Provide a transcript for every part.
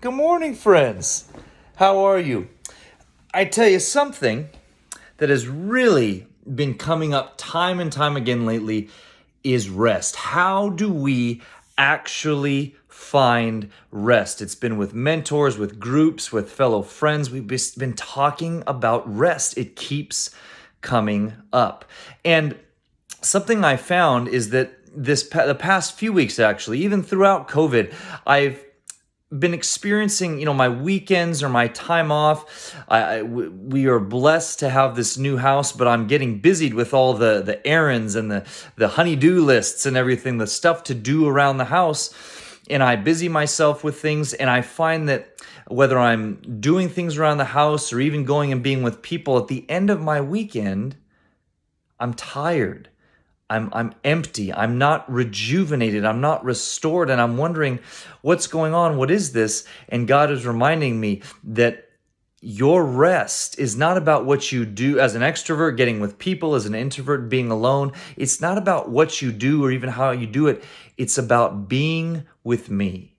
Good morning, friends. How are you? I tell you something that has really been coming up time and time again lately is rest. How do we actually find rest? It's been with mentors, with groups, with fellow friends. We've been talking about rest. It keeps coming up. And something I found is that the past few weeks, actually, even throughout COVID, I've been experiencing, my weekends or my time off. We are blessed to have this new house, but I'm getting busied with all the errands and the honey-do lists and everything, the stuff to do around the house. And I busy myself with things, and I find that whether I'm doing things around the house or even going and being with people, at the end of my weekend, I'm tired. I'm empty. I'm not rejuvenated. I'm not restored. And I'm wondering what's going on. What is this? And God is reminding me that your rest is not about what you do as an extrovert, getting with people, as an introvert, being alone. It's not about what you do or even how you do it. It's about being with me.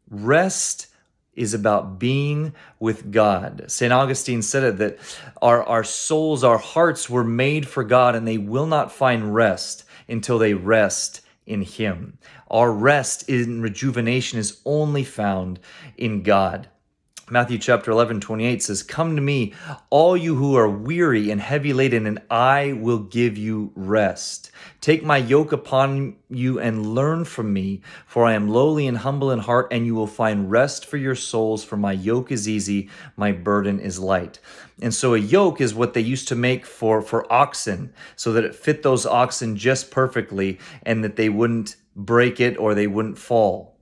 Rest is about being with God. St. Augustine said it, that our souls, our hearts were made for God, and they will not find rest until they rest in Him. Our rest in rejuvenation is only found in God. Matthew chapter 11:28 says, "Come to me, all you who are weary and heavy laden, and I will give you rest. Take my yoke upon you and learn from me, for I am lowly and humble in heart, and you will find rest for your souls, for my yoke is easy, my burden is light." And so a yoke is what they used to make for oxen, so that it fit those oxen just perfectly and that they wouldn't break it or they wouldn't fall.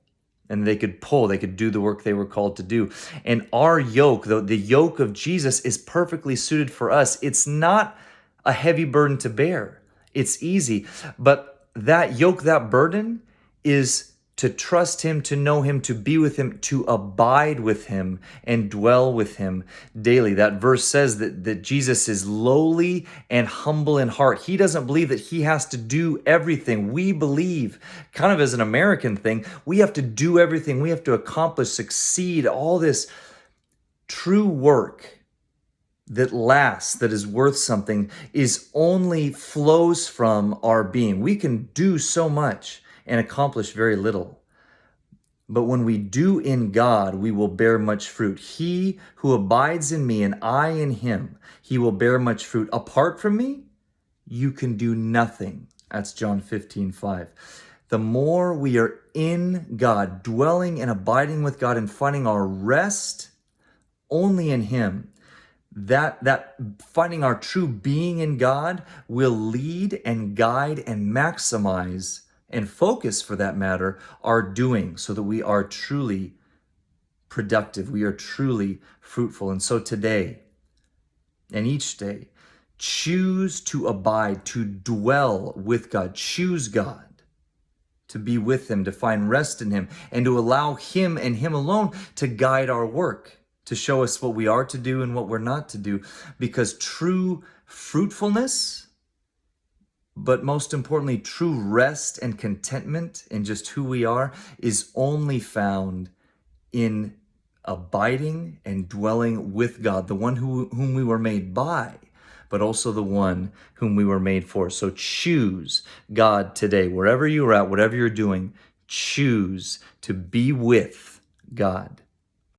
And they could pull, they could do the work they were called to do. And our yoke, the yoke of Jesus, is perfectly suited for us. It's not a heavy burden to bear. It's easy. But that yoke, that burden, is to trust Him, to know Him, to be with Him, to abide with Him and dwell with Him daily. That verse says that Jesus is lowly and humble in heart. He doesn't believe that He has to do everything. We believe, kind of as an American thing, we have to do everything. We have to accomplish, succeed, all this true work that lasts, that is worth something, is only flows from our being. We can do so much and accomplish very little. But when we do in God, we will bear much fruit. He who abides in me and I in him, he will bear much fruit. Apart from me, you can do nothing. That's John 15:5. The more we are in God, dwelling and abiding with God and finding our rest only in him, that finding our true being in God will lead and guide and maximize and focus, for that matter, our doing, so that we are truly productive, we are truly fruitful. And so today and each day, choose to abide, to dwell with God. Choose God, to be with him, to find rest in him, and to allow him and him alone to guide our work, to show us what we are to do and what we're not to do. Because true fruitfulness, but most importantly, true rest and contentment in just who we are, is only found in abiding and dwelling with God, the one whom we were made by, but also the one whom we were made for. So choose God today. Wherever you're at, whatever you're doing, choose to be with God.